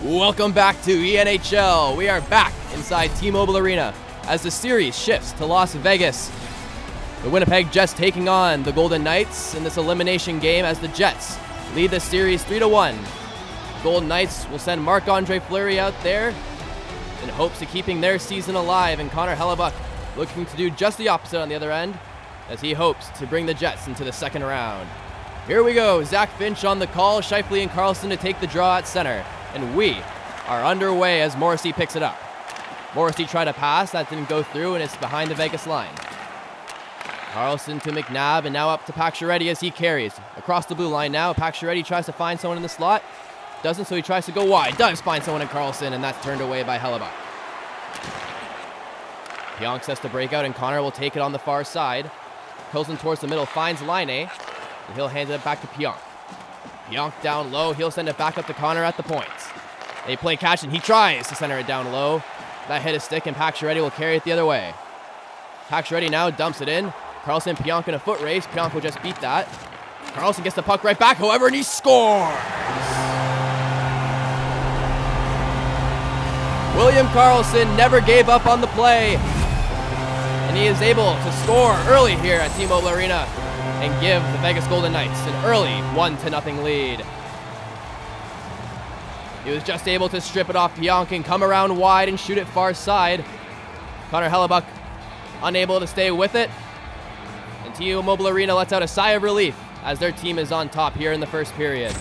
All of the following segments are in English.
Welcome back to ENHL. We are back inside T-Mobile Arena as the series shifts to Las Vegas. The Winnipeg Jets taking on the Golden Knights in this elimination game as the Jets lead the series 3-1. Golden Knights will send Marc-Andre Fleury out there in hopes of keeping their season alive, and Connor Hellebuyck looking to do just the opposite on the other end as he hopes to bring the Jets into the second round. Here we go, Zach Finch on the call, Scheifele and Carlson to take the draw at center. And we are underway as Morrissey picks it up. Morrissey tried to pass, that didn't go through, and it's behind the Vegas line. Carlson to McNabb, and now up to Pacioretty as he carries. Across the blue line now, Pacioretty tries to find someone in the slot. Doesn't, so he tries to go wide. Does find someone in Carlson, and that's turned away by Hellebuyck. Pionk sets the breakout, and Connor will take it on the far side. Pilsen towards the middle, finds Laine, and he'll hand it back to Pionk. Pionk down low, he'll send it back up to Connor at the point. They play catch, and he tries to center it down low. That hit a stick, and Pacioretty will carry it the other way. Pacioretty now dumps it in. Carlson, Pionk in a foot race. Pionk will just beat that. Carlson gets the puck right back, however, and he scores! William Karlsson never gave up on the play, and he is able to score early here at T-Mobile Arena and give the Vegas Golden Knights an early 1-0 lead. He was just able to strip it off Pionk and come around wide and shoot it far side. Connor Hellebuyck unable to stay with it. And T-Mobile Arena lets out a sigh of relief as their team is on top here in the first period.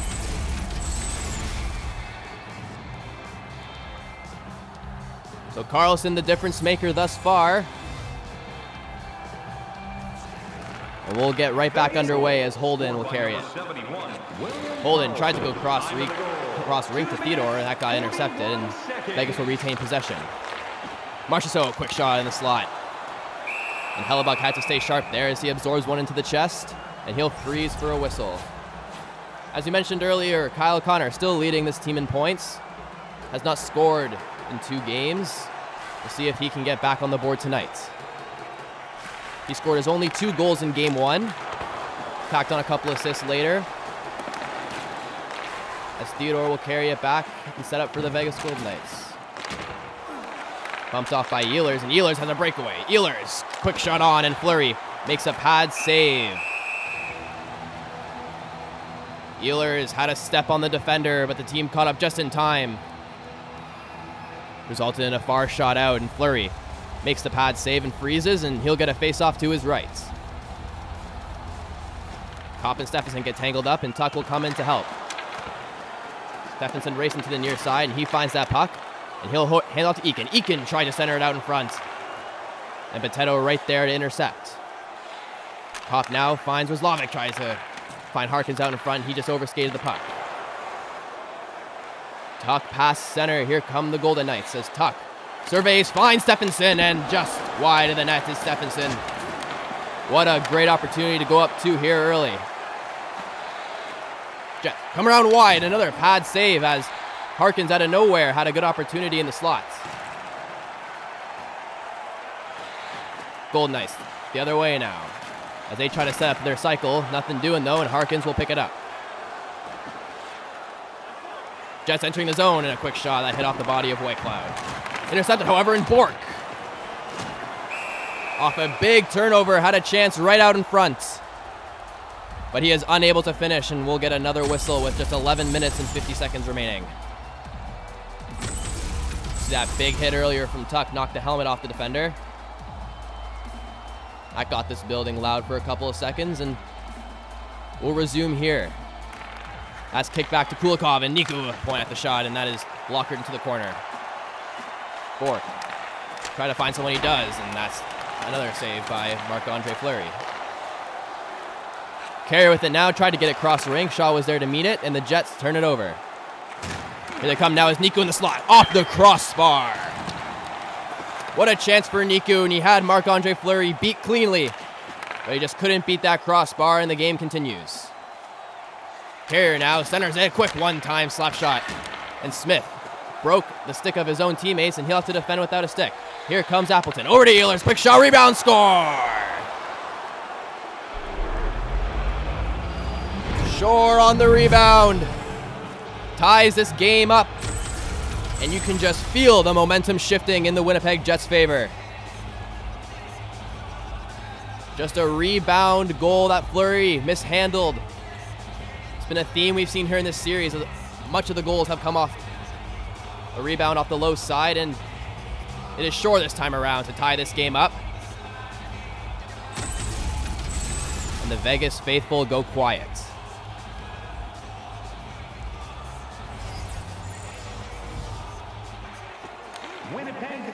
So Karlsson, the difference maker thus far. And we'll get right back underway as Holden will carry it. Holden tried to go cross rink to Theodore, and that got intercepted, and Vegas will retain possession. Marchessault, quick shot in the slot. And Hellebuyck had to stay sharp there as he absorbs one into the chest, and he'll freeze for a whistle. As we mentioned earlier, Kyle Connor still leading this team in points. Has not scored in 2 games. We'll see if he can get back on the board tonight. He scored his only 2 goals in game 1. Tacked on a couple assists later. As Theodore will carry it back and set up for the Vegas Golden Knights. Bumped off by Ehlers, and Ehlers has a breakaway. Ehlers, quick shot on, and Fleury makes a pad save. Ehlers had a step on the defender, but the team caught up just in time. Resulted in a far shot out, and Fleury makes the pad save and freezes, and he'll get a face-off to his right. Kopp and Stephenson get tangled up, and Tuck will come in to help. Stephenson racing to the near side, and he finds that puck, and he'll hand off to Eakin. Eakin tried to center it out in front, and Potato right there to intercept. Kopp now finds Roslovic, tries to find Harkins out in front. He just overskated the puck. Tuck past center. Here come the Golden Knights as Tuck surveys, finds Stephenson, and just wide of the net is Stephenson. What a great opportunity to go up 2 here early. Jet come around wide, another pad save as Harkins out of nowhere had a good opportunity in the slots. Golden Knights the other way now as they try to set up their cycle. Nothing doing though, and Harkins will pick it up. Jets entering the zone, and a quick shot that hit off the body of Whitecloud. Intercepted, however, in Bourque. Off a big turnover, had a chance right out in front. But he is unable to finish, and we'll get another whistle with just 11 minutes and 50 seconds remaining. See that big hit earlier from Tuck, knocked the helmet off the defender. That got this building loud for a couple of seconds, and we'll resume here. That's kicked back to Kulikov, and Niku point at the shot, and that is blockered into the corner. Bourque try to find someone, he does, and that's another save by Marc-Andre Fleury. Carrier with it now, tried to get it cross rink. Shaw was there to meet it, and the Jets turn it over. Here they come now as Niku in the slot, off the crossbar. What a chance for Niku, and he had Marc-Andre Fleury beat cleanly, but he just couldn't beat that crossbar, and the game continues. Carrier now centers it, quick one-time slap shot, and Smith broke the stick of his own teammates, and he'll have to defend without a stick. Here comes Appleton, over to Ehlers, quick shot, rebound, score! Shore on the rebound. Ties this game up And you can just feel the momentum shifting in the Winnipeg Jets' favor. Just a rebound goal that Fleury mishandled. It's been a theme we've seen here in this series. Much of the goals have come off a rebound off the low side, and it is sure this time around to tie this game up. And the Vegas faithful go quiet.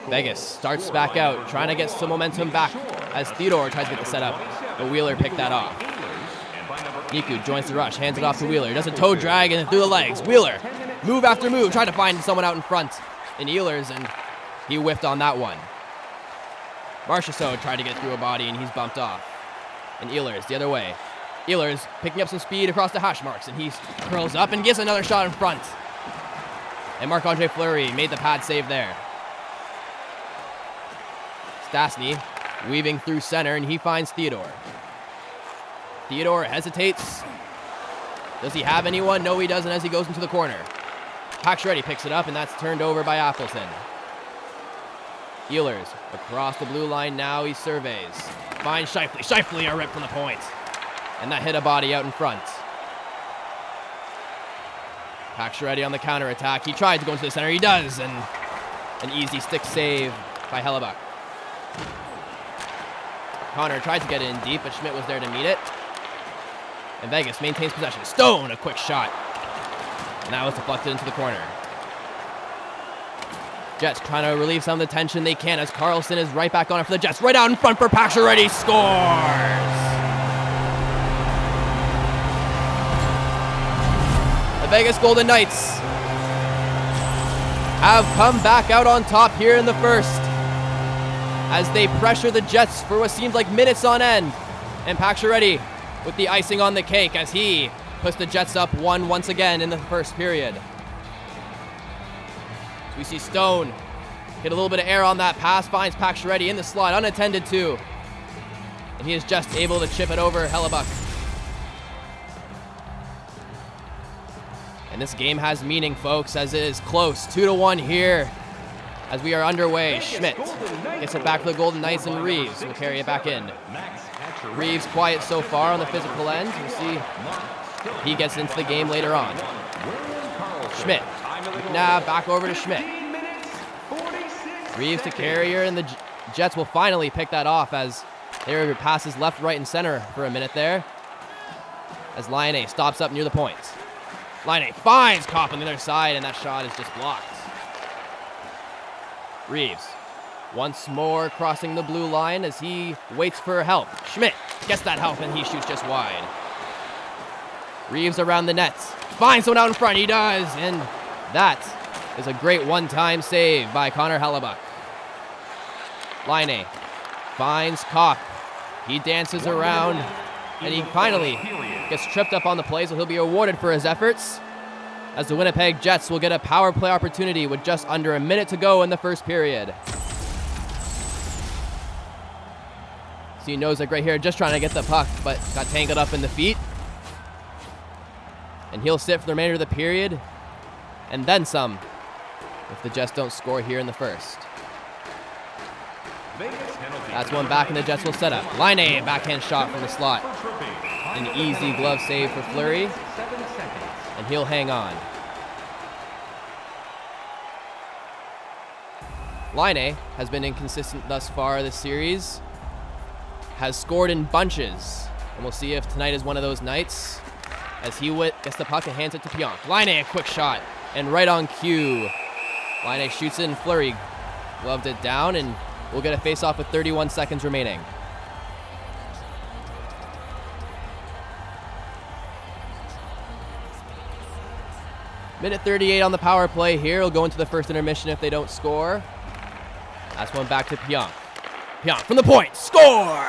Vegas starts back out, trying to get some momentum back as Theodore tries to get the setup, but Wheeler picked that off. Niku joins the rush, hands it off to Wheeler. Does a toe drag and through the legs. Wheeler, move after move, trying to find someone out in front in Ehlers, and he whiffed on that one. Marchessault tried to get through a body, and he's bumped off. And Ehlers the other way. Ehlers picking up some speed across the hash marks, and he curls up and gets another shot in front. And Marc-Andre Fleury made the pad save there. Stastny weaving through center, and he finds Theodore. Theodore hesitates. Does he have anyone? No, he doesn't, as he goes into the corner. Pacioretty picks it up, and that's turned over by Appleton. Ehlers across the blue line now. He surveys. Finds Scheifele. Scheifele a rip from the point. And that hit a body out in front. Pacioretty on the counterattack. He tried to go into the center. He does, and an easy stick save by Hellebuck. Connor tried to get in deep, but Schmidt was there to meet it. And Vegas maintains possession. Stone, a quick shot. And that was deflected into the corner. Jets trying to relieve some of the tension they can as Carlson is right back on it for the Jets. Right out in front for Pacioretty. Scores! The Vegas Golden Knights have come back out on top here in the first as they pressure the Jets for what seems like minutes on end. And Pacioretty with the icing on the cake as he puts the Jets up 1 once again in the first period. We see Stone get a little bit of air on that pass, finds Pacioretty in the slot, unattended to. And he is just able to chip it over Hellebuck. And this game has meaning, folks, as it is close. 2-1 here as we are underway. Schmidt gets it back for the Golden Knights, and Reeves will carry it back in. Reeves quiet so far on the physical end. We'll see if he gets into the game later on. Schmidt. McNabb back over to Schmidt. Reeves to Carrier, and the Jets will finally pick that off as there passes left, right, and center for a minute there. As Laine stops up near the point. Laine finds Kopp on the other side, and that shot is just blocked. Reeves once more crossing the blue line as he waits for help. Schmidt gets that help, and he shoots just wide. Reeves around the net. Finds someone out in front. He does, and that is a great one-time save by Connor Hellebuck. Laine finds Kopp. He dances around, and he finally gets tripped up on the play, so he'll be awarded for his efforts as the Winnipeg Jets will get a power play opportunity with just under a minute to go in the first period. See Nosek right here just trying to get the puck, but got tangled up in the feet. And he'll sit for the remainder of the period, and then some, if the Jets don't score here in the first. That's one back, and the Jets will set up. Laine, backhand shot from the slot. An easy glove save for Fleury, and he'll hang on. Laine has been inconsistent thus far this series, has scored in bunches, and we'll see if tonight is one of those nights as he gets the puck and hands it to Pionk. Laine, a quick shot, and right on cue, Laine shoots it, and Fleury gloved it down, and we'll get a face-off with 31 seconds remaining. Minute 38 on the power play here. We'll go into the first intermission if they don't score. That's one back to Pionk. Pionk from the point. Score!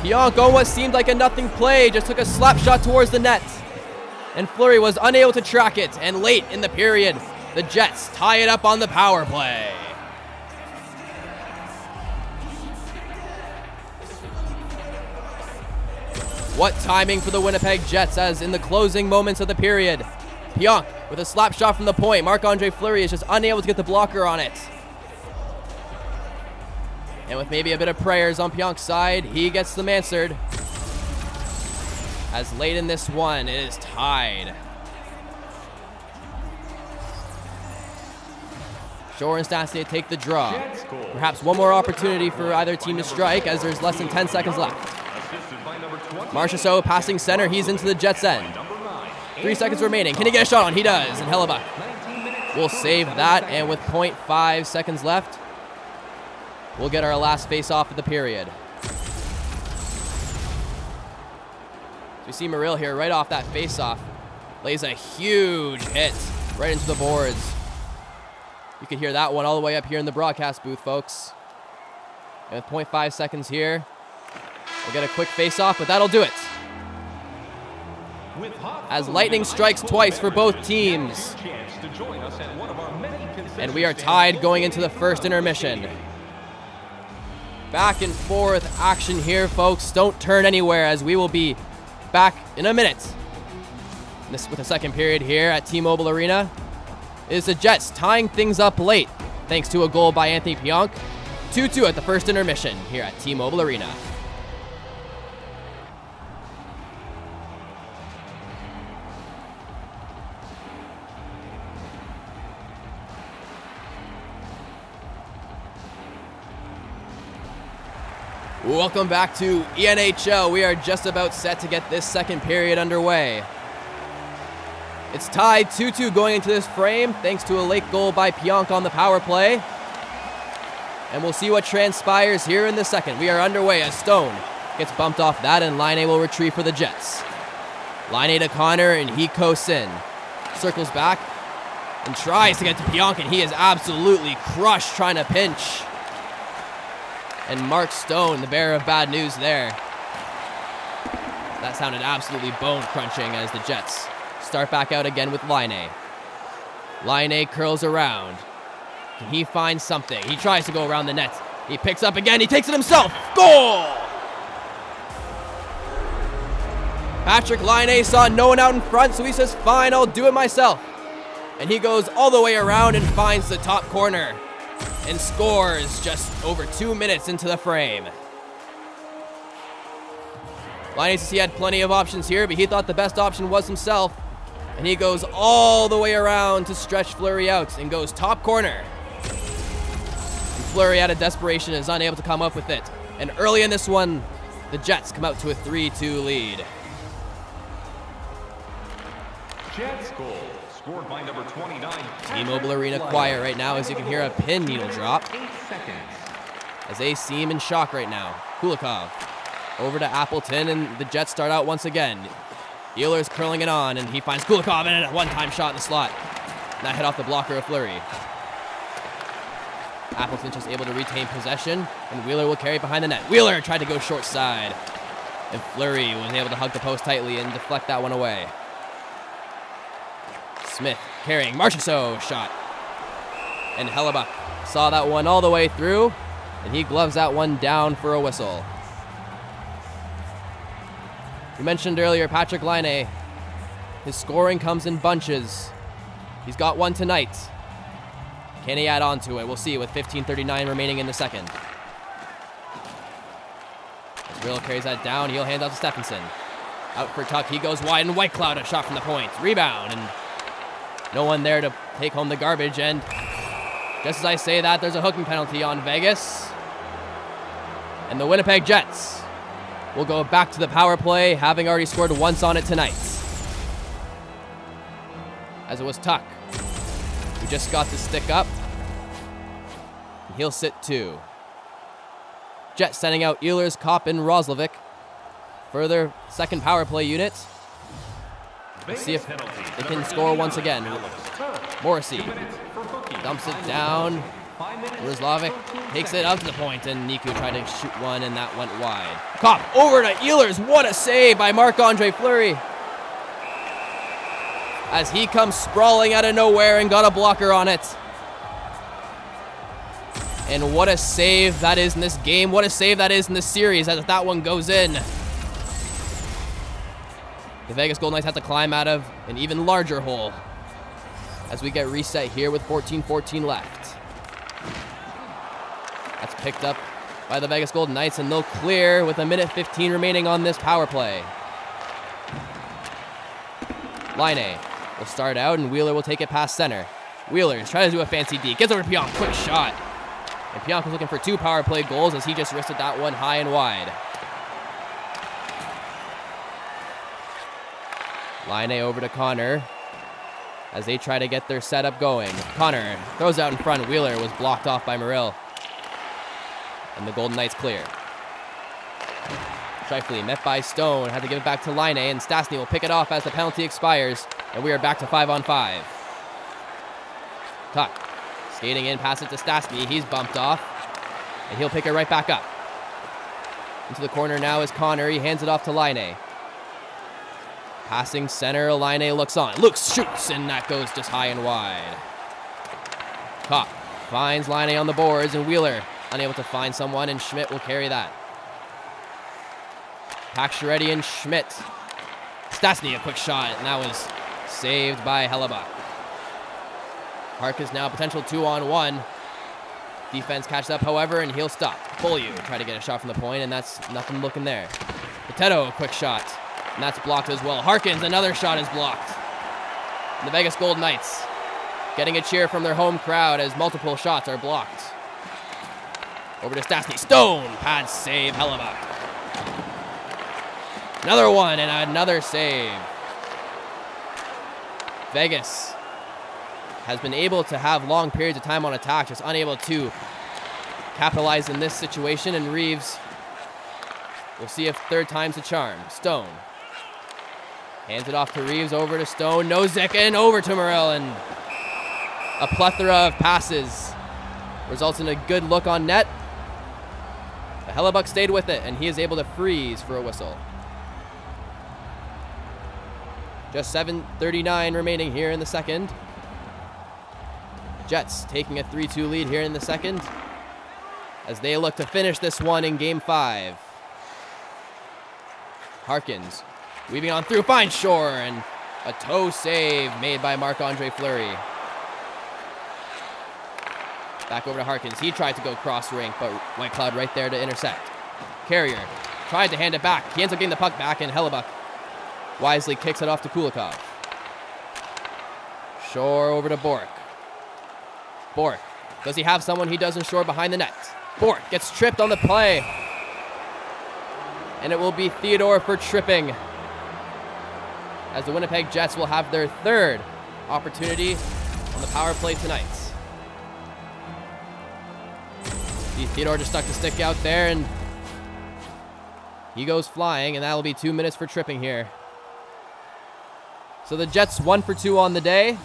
Pionk on what seemed like a nothing play just took a slap shot towards the net. And Fleury was unable to track it. And late in the period, the Jets tie it up on the power play. What timing for the Winnipeg Jets as in the closing moments of the period. Pionk with a slap shot from the point. Marc-Andre Fleury is just unable to get the blocker on it. And with maybe a bit of prayers on Pionk's side, he gets them answered. As late in this one, it is tied. Shore and Stastny take the draw. Perhaps one more opportunity for either team to strike as there's less than 10 seconds left. Marchessault passing center, he's into the Jets' end. 3 seconds remaining. Can he get a shot on? He does, and Hellebuck will save that, and with 0.5 seconds left, we'll get our last face-off of the period. So we see Murill here right off that face-off. Lays a huge hit right into the boards. You can hear that one all the way up here in the broadcast booth, folks. And with 0.5 seconds here, we'll get a quick face-off, but that'll do it. As lightning strikes twice for both teams. And we are tied going into the first intermission. Back and forth action here, folks. Don't turn anywhere as we will be back in a minute. This with the second period here at T-Mobile Arena. Is the Jets tying things up late thanks to a goal by Anthony Pionk. 2-2 at the first intermission here at T-Mobile Arena. Welcome back to ENHL. We are just about set to get this second period underway. It's tied 2-2 going into this frame, thanks to a late goal by Pionk on the power play. And we'll see what transpires here in the second. We are underway as Stone gets bumped off that, and Laine will retrieve for the Jets. Laine to Connor, and he coasts in. Circles back and tries to get to Pionk, and he is absolutely crushed trying to pinch. And Mark Stone, the bearer of bad news there. That sounded absolutely bone-crunching as the Jets start back out again with Laine. Laine curls around. Can he find something? He tries to go around the net. He picks up again. He takes it himself. Goal! Patrick Laine saw no one out in front, so he says, fine, I'll do it myself. And he goes all the way around and finds the top corner and scores just over 2 minutes into the frame. Laine says he had plenty of options here, but he thought the best option was himself. And he goes all the way around to stretch Fleury out and goes top corner. And Fleury, out of desperation, is unable to come up with it. And early in this one, the Jets come out to a 3-2 lead. Jets goal, scored by number 29. T-Mobile Arena quiet right now as you can hear a pin needle drop. 8 seconds. As they seem in shock right now. Kulikov over to Appleton, and the Jets start out once again. Ehlers curling it on, and he finds Kulikov in a one-time shot in the slot. And that hit off the blocker of Fleury. Appleton just able to retain possession, and Wheeler will carry behind the net. Wheeler tried to go short side, and Fleury was able to hug the post tightly and deflect that one away. Smith carrying Marchessault shot. And Hellebuck saw that one all the way through, and he gloves that one down for a whistle. We mentioned earlier Patrick Laine. His scoring comes in bunches. He's got one tonight. Can he add on to it? We'll see with 15:39 remaining in the second. Rill carries that down. He'll hand out to Stephenson. Out for Tuck. He goes wide, and Whitecloud a shot from the point. Rebound, and no one there to take home the garbage. And just as I say that, there's a hooking penalty on Vegas. And the Winnipeg Jets will go back to the power play, having already scored once on it tonight. As it was Tuck, who just got the stick up. And he'll sit two. Jets sending out Ehlers, Kopp, and Roslovic for their second power play unit. Let's see if they can score once again. Morrissey dumps it down. Roslovic takes it up to the point, and Niku tried to shoot one, and that went wide. Kopp over to Ehlers. What a save by Marc-Andre Fleury. As he comes sprawling out of nowhere and got a blocker on it. And what a save that is in this game. What a save that is in this series as that one goes in. The Vegas Golden Knights have to climb out of an even larger hole as we get reset here with 14:14 left. That's picked up by the Vegas Golden Knights, and they'll clear with 1:15 remaining on this power play. Laine will start out, and Wheeler will take it past center. Wheeler's trying to do a fancy D. Gets over to Pionk. Quick shot. And Pionk is looking for 2 power play goals as he just wristed that one high and wide. Laine over to Connor as they try to get their setup going. Connor throws out in front. Wheeler was blocked off by Morrill. And the Golden Knights clear. Scheifele met by Stone. Had to give it back to Laine, and Stastny will pick it off as the penalty expires. And we are back to 5-on-5. Tuck skating in, pass it to Stastny. He's bumped off, and he'll pick it right back up. Into the corner now is Connor. He hands it off to Laine. Passing center, Laine looks on. Looks, shoots, and that goes just high and wide. Tuck finds Laine on the boards, and Wheeler unable to find someone, and Schmidt will carry that. Pacioretty and Schmidt. Stastny, a quick shot, and that was saved by Hellebuck. Harkus now potential 2-on-1. Defense catches up, however, and he'll stop. Beaulieu try to get a shot from the point, and that's nothing looking there. Potato, a quick shot, and that's blocked as well. Harkins, another shot is blocked. And the Vegas Golden Knights getting a cheer from their home crowd as multiple shots are blocked. Over to Stastny. Stone, pad save, Hellebuck. Another one and another save. Vegas has been able to have long periods of time on attack, just unable to capitalize in this situation, and Reeves, we'll see if third time's a charm. Stone hands it off to Reeves, over to Stone, Nozick, and over to Morrill, and a plethora of passes results in a good look on net. But Hellebuck stayed with it, and he is able to freeze for a whistle. Just 7:39 remaining here in the second. Jets taking a 3-2 lead here in the second as they look to finish this one in Game 5. Harkins weaving on through, finds Shore, and a toe save made by Marc-Andre Fleury. Back over to Harkins. He tried to go cross rink, but Whitecloud right there to intercept. Carrier tried to hand it back. He ends up getting the puck back, and Hellebuck wisely kicks it off to Kulikov. Shore over to Bork. Bork, does he have someone? He doesn't. Shore behind the net. Bork gets tripped on the play, and it will be Theodore for tripping, as the Winnipeg Jets will have their third opportunity on the power play tonight. See, Theodore just stuck the stick out there, and he goes flying, and that'll be 2 minutes for tripping here. So the Jets 1 for 2 on the day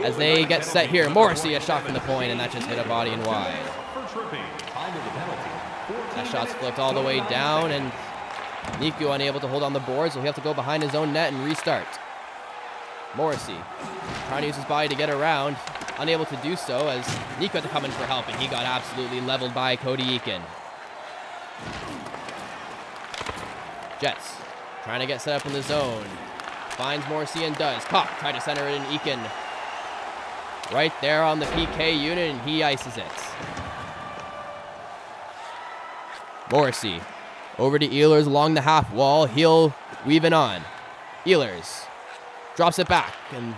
as they get set here. Morrissey, a shot from the point, and that just hit a body and wide. That shot's flipped all the way down, and Niku unable to hold on the board, so he'll have to go behind his own net and restart. Morrissey trying to use his body to get around, unable to do so as Niku had to come in for help, and he got absolutely leveled by Cody Eakin. Jets trying to get set up in the zone. Finds Morrissey and does. Koch tried to center it in. Eakin right there on the PK unit, and he ices it. Morrissey over to Ehlers along the half wall. He'll weave it on. Ehlers drops it back, and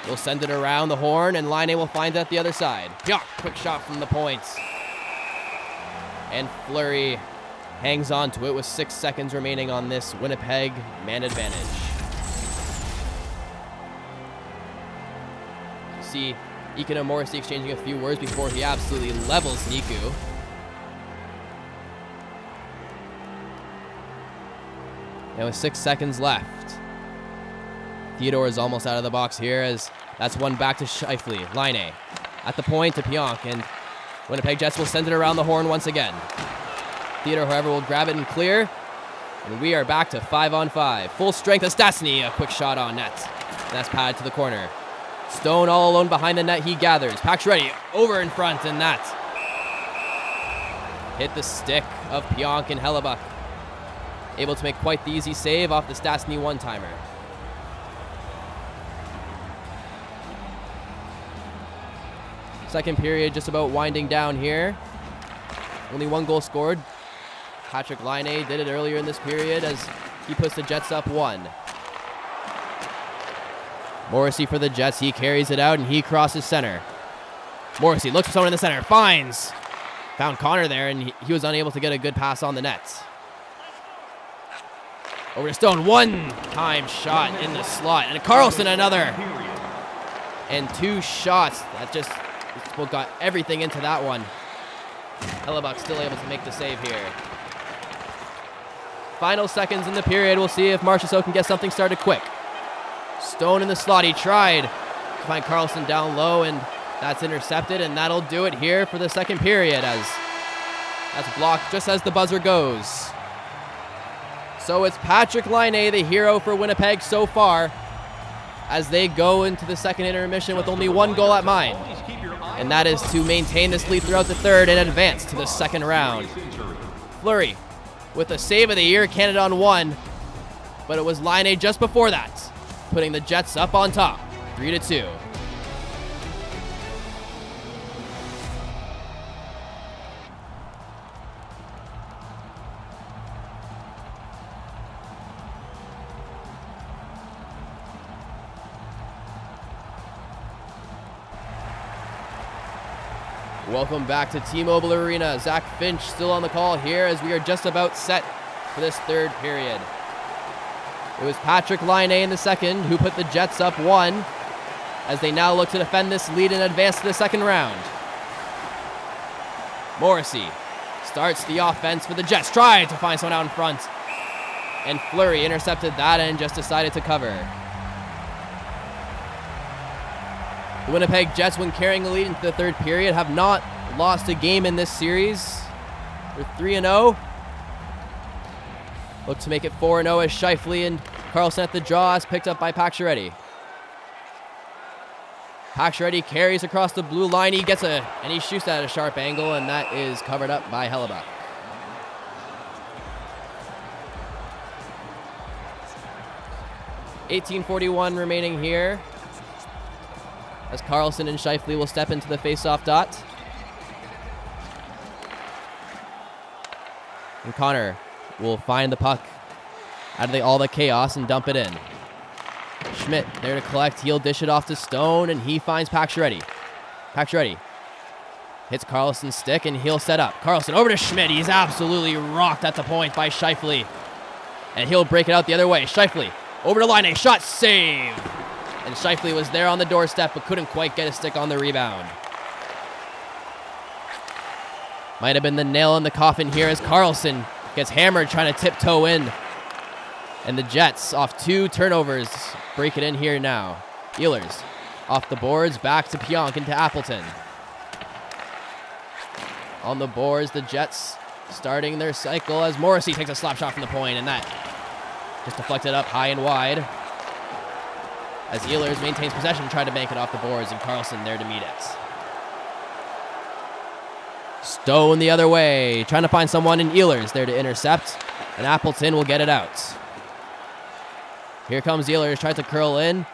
he'll send it around the horn, and Laine will find it at the other side. Pionk, quick shot from the points. And Fleury hangs on to it with 6 seconds remaining on this Winnipeg man advantage. See Eakin and Morrissey exchanging a few words before he absolutely levels Niku. And with 6 seconds left, Theodore is almost out of the box here, as that's one back to Scheifele. Laine at the point to Pionk, and Winnipeg Jets will send it around the horn once again. Theodore, however, will grab it and clear, and we are back to 5-on-5. Full strength of Stastny, a quick shot on net, and that's padded to the corner. Stone all alone behind the net, he gathers. Pacioretty over in front, and that hit the stick of Pionk and Hellebuck. able to make quite the easy save off the Stastny one-timer. Second period just about winding down here. Only 1 goal scored. Patrick Laine did it earlier in this period as he puts the Jets up 1. Morrissey for the Jets. He carries it out and he crosses center. Morrissey looks for someone in the center. Found Connor there, and he was unable to get a good pass on the net. Over to Stone. One-time shot in the slot. And Carlson another. And 2 shots. That just got everything into that one. Hellebuck still able to make the save here. Final seconds in the period. We'll see if Marchessault can get something started quick. Stone in the slot. He tried to find Carlson down low, and that's intercepted, and that'll do it here for the second period as that's blocked just as the buzzer goes. So it's Patrick Laine, the hero for Winnipeg so far, as they go into the second intermission with only 1 goal at mind. And that is to maintain this lead throughout the third and advance to the second round. Fleury with a save of the year, Canada on 1, but it was Laine just before that, putting the Jets up on top, 3-2. Welcome back to T-Mobile Arena. Zach Finch still on the call here as we are just about set for this third period. It was Patrick Laine in the second who put the Jets up 1 as they now look to defend this lead and advance to the second round. Morrissey starts the offense for the Jets, tried to find someone out in front, and Fleury intercepted that and just decided to cover. The Winnipeg Jets, when carrying the lead into the third period, have not lost a game in this series. They're 3-0. Look to make it 4-0 as Scheifele and Carlson at the draw is picked up by Pacioretty. Pacioretty carries across the blue line. He gets and he shoots at a sharp angle, and that is covered up by Hellebuck. .18:41 remaining here, as Carlson and Scheifele will step into the face-off dot. And Connor will find the puck out of all the chaos and dump it in. Schmidt there to collect. He'll dish it off to Stone, and he finds Pacioretty. Pacioretty hits Carlson's stick, and he'll set up. Carlson over to Schmidt. He's absolutely rocked at the point by Scheifele, and he'll break it out the other way. Scheifele over to Laine. Shot, save. And Scheifele was there on the doorstep but couldn't quite get a stick on the rebound. Might have been the nail in the coffin here as Carlson gets hammered trying to tiptoe in. And the Jets, off 2 turnovers, break it in here now. Ehlers off the boards, back to Pionk into Appleton. On the boards, the Jets starting their cycle as Morrissey takes a slap shot from the point, and that just deflected up high and wide. As Ehlers maintains possession, tried to bank it off the boards, and Carlson there to meet it. Stone the other way, trying to find someone, and Ehlers there to intercept, and Appleton will get it out. Here comes Ehlers, tried to curl in,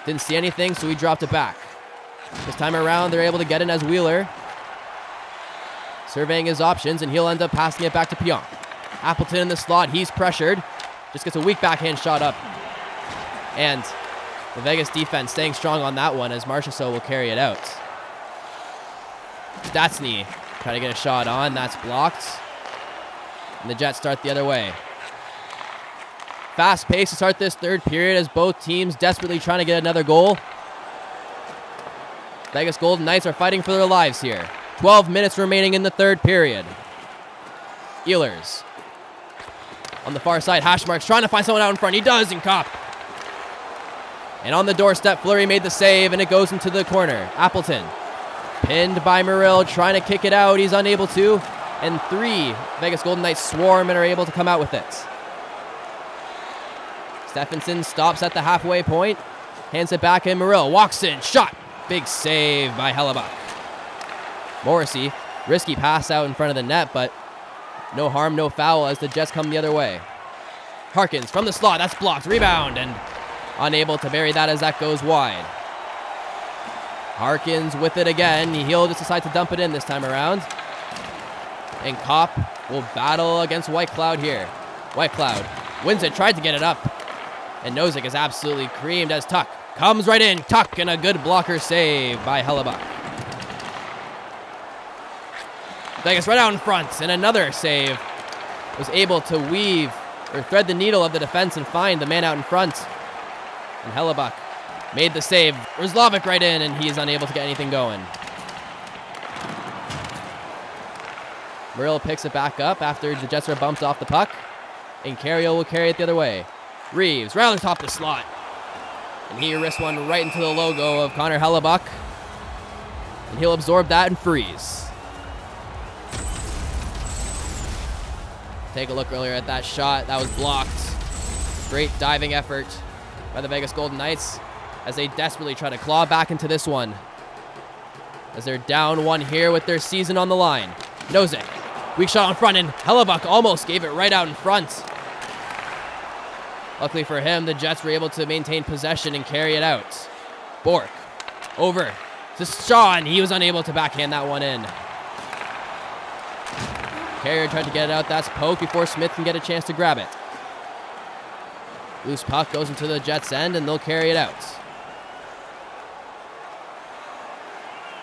didn't see anything, so he dropped it back. This time around, they're able to get in as Wheeler, surveying his options, and he'll end up passing it back to Pionk. Appleton in the slot, he's pressured, just gets a weak backhand shot up, and the Vegas defense staying strong on that one as Marchessault will carry it out. Stastny trying to get a shot on. That's blocked. And the Jets start the other way. Fast pace to start this third period as both teams desperately trying to get another goal. Vegas Golden Knights are fighting for their lives here. 12 minutes remaining in the third period. Ehlers on the far side. Hashmark's trying to find someone out in front. He does, and Kopp. And on the doorstep, Fleury made the save, and it goes into the corner. Appleton, pinned by Murill, trying to kick it out. He's unable to. And 3 Vegas Golden Knights swarm and are able to come out with it. Stephenson stops at the halfway point, hands it back, and Murill walks in. Shot. Big save by Hellebuck. Morrissey, risky pass out in front of the net, but no harm, no foul as the Jets come the other way. Harkins from the slot. That's blocked. Rebound and unable to bury that as that goes wide. Harkins with it again. He'll just decide to dump it in this time around. And Kopp will battle against White Cloud here. White Cloud wins it, tried to get it up. And Nozick is absolutely creamed as Tuck comes right in. Tuck and a good blocker save by Hellebuck. Vegas right out in front, and another save. Was able to weave or thread the needle of the defense and find the man out in front. And Hellebuck made the save. Rizlovic right in, and he is unable to get anything going. Murrill picks it back up after the Jets are bumped off the puck. And Carriel will carry it the other way. Reeves right on the top of the slot. And he wrists one right into the logo of Connor Hellebuck. And he'll absorb that and freeze. Take a look earlier at that shot. That was blocked. Great diving effort by the Vegas Golden Knights as they desperately try to claw back into this one. As they're down one here with their season on the line. Nozick, weak shot in front, and Hellebuck almost gave it right out in front. Luckily for him, the Jets were able to maintain possession and carry it out. Bork over to Shaw, and he was unable to backhand that one in. Carrier tried to get it out. That's poke before Smith can get a chance to grab it. Loose puck goes into the Jets' end, and they'll carry it out.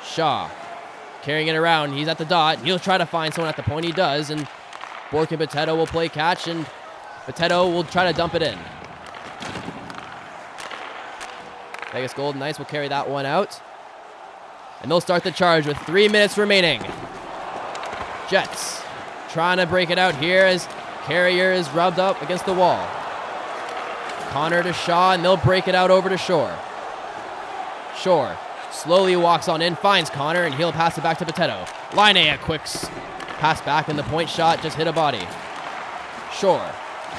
Shaw carrying it around. He's at the dot. He'll try to find someone at the point. He does, and Bork and Potato will play catch, and Potato will try to dump it in. Vegas Golden Knights will carry that one out, and they'll start the charge with 3 minutes remaining. Jets trying to break it out here as Carrier is rubbed up against the wall. Connor to Shaw, and they'll break it out over to Shore. Shore slowly walks on in, finds Connor, and he'll pass it back to Potato. Line A, a quick pass back, and the point shot just hit a body. Shore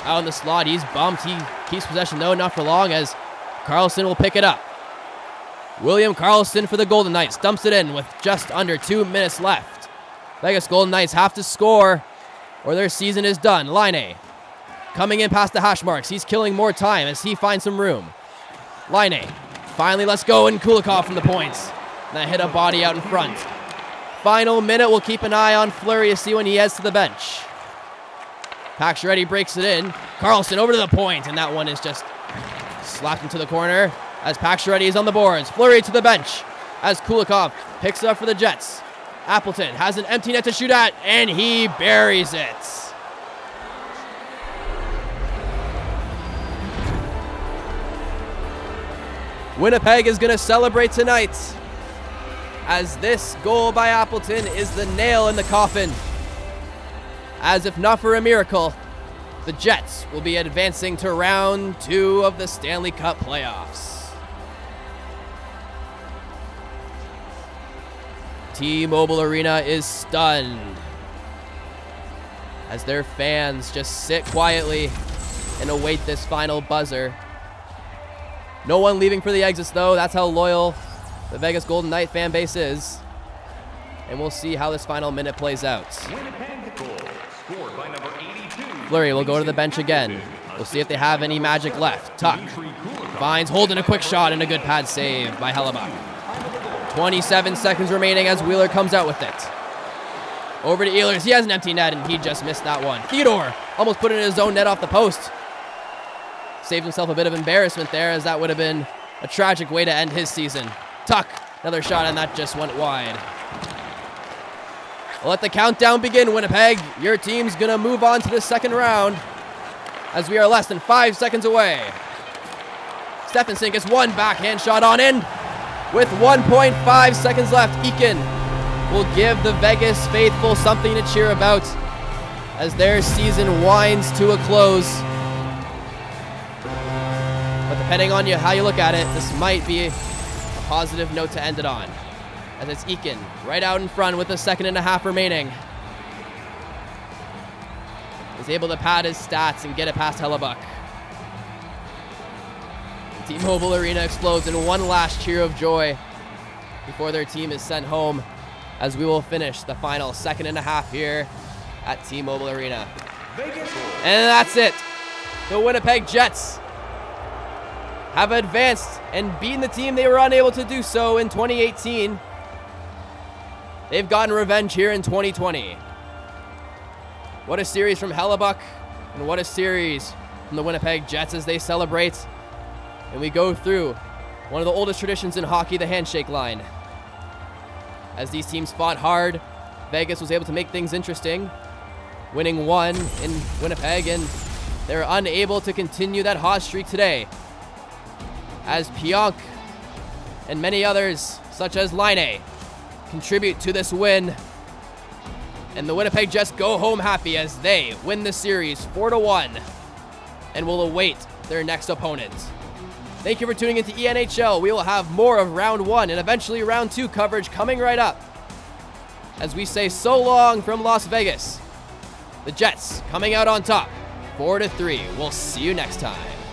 out in the slot. He's bumped. He keeps possession, though, not for long, as Carlson will pick it up. William Carlson for the Golden Knights dumps it in with just under 2 minutes left. Vegas Golden Knights have to score or their season is done. Line coming in past the hash marks. He's killing more time as he finds some room. Line finally lets go, and Kulikov from the points. And that hit a body out in front. Final minute, we'll keep an eye on Fleury to see when he heads to the bench. Pacioretty breaks it in. Carlson over to the point, and that one is just slapped into the corner as Pacioretty is on the boards. Fleury to the bench as Kulikov picks it up for the Jets. Appleton has an empty net to shoot at, and he buries it. Winnipeg is going to celebrate tonight as this goal by Appleton is the nail in the coffin. As if not for a miracle, the Jets will be advancing to round 2 of the Stanley Cup playoffs. T-Mobile Arena is stunned as their fans just sit quietly and await this final buzzer. No one leaving for the exits, though. That's how loyal the Vegas Golden Knight fan base is. And we'll see how this final minute plays out. Fleury will go to the bench again. We'll see if they have any magic left. Tuck finds Holden, a quick shot, and a good pad save by Hellebuck. 27 seconds remaining as Wheeler comes out with it. Over to Ehlers. He has an empty net, and he just missed that one. Theodore almost put it in his own net off the post. Saved himself a bit of embarrassment there, as that would have been a tragic way to end his season. Tuck, another shot, and that just went wide. We'll let the countdown begin, Winnipeg. Your team's going to move on to the second round as we are less than 5 seconds away. Stephenson gets one backhand shot on in. With 1.5 seconds left, Eakin will give the Vegas faithful something to cheer about as their season winds to a close. But depending on how you look at it, this might be a positive note to end it on. As it's Eakin right out in front with 1.5 seconds remaining. He's able to pad his stats and get it past Hellebuck. T-Mobile Arena explodes in one last cheer of joy before their team is sent home, as we will finish the final 1.5 seconds here at T-Mobile Arena. And that's it. The Winnipeg Jets have advanced and beaten the team they were unable to do so in 2018. They've gotten revenge here in 2020. What a series from Hellebuck, and what a series from the Winnipeg Jets as they celebrate. And we go through one of the oldest traditions in hockey, the handshake line. As these teams fought hard, Vegas was able to make things interesting, winning one in Winnipeg, and they're unable to continue that hot streak today, as Pionk and many others, such as Laine, contribute to this win. And the Winnipeg Jets go home happy as they win the series 4-1 and will await their next opponent. Thank you for tuning into ENHL. We will have more of round 1 and eventually round 2 coverage coming right up. As we say so long from Las Vegas, the Jets coming out on top 4-3. We'll see you next time.